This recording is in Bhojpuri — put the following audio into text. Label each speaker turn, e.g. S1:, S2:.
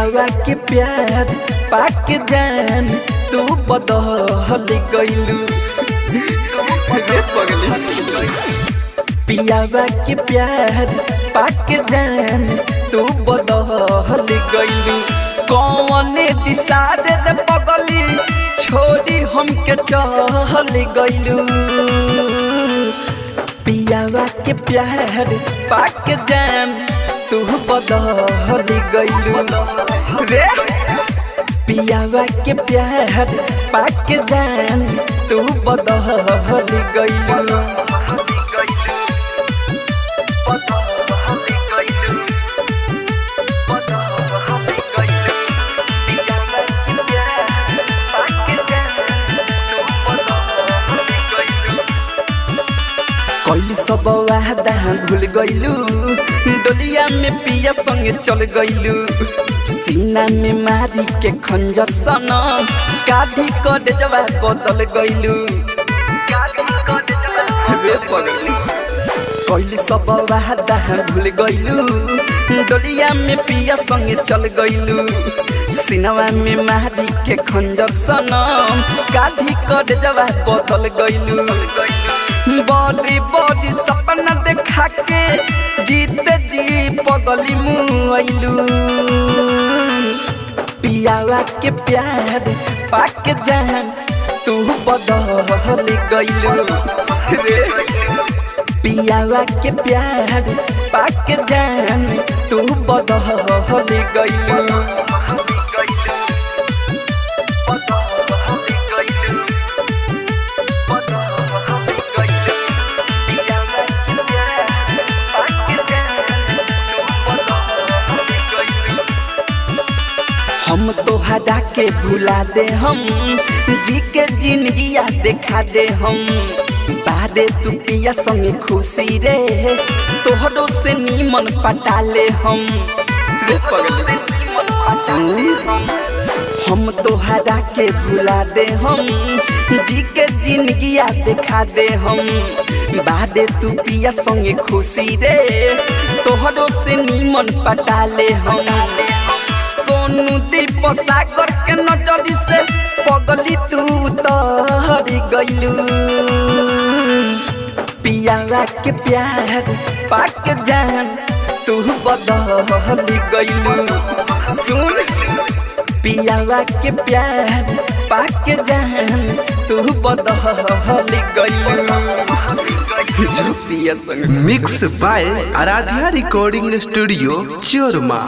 S1: पियावा के प्यार पाके जान तू बदल गइलू। पियावा के प्यार पाके जान तू बदल गइलू। कौन दिशा रे पगली छोड़ी हमके चल गइलू। पियावा के प्यार पाके जान तू बदल गइलू रे। पियावा के प्यार पाके जान तू बदल गइलू। कोई सब वादा भूल गइलू। डोलिया में पिया संगे चल गइलू। सीना में मारी के खंजर सनम काढ़ी कर जवा बदल गइलू। कोई सब वादा भूल गइलू। डोलिया में पिया संगे चल गइलू। सीनावा में मारी के खंजर सनम काढ़ी कर जवा बदल गइलू। बड़ी बड़ी सपना देखा के जीते जी पगली मुइलू। पियावा के प्यार पाके जान तू बदल गइलू रे। पियावा के प्यार पाके जान तू बदल गइलू। हम तो हदा के भुला दे हम जी के जिंदगिया देखा दे हम। बादे तू पिया संगे खुशी रे तोहरो से नीमन पटा ले हम। हम तो हदा के भुला दे हम जी के जिंदगिया देखा दे हम। बादे तू पिया संगे खुशी रे तोहरो से नीमन पटा ले हम। सोनू दीप सागर के नजरी से पगली तू उतर गइलू। पियावा के प्यार पाके जान तू बदल गइलू। सुन पियावा के प्यार पाके जान तू बदल गइलू।
S2: Mix by Aaradhya recording studio चोरमा।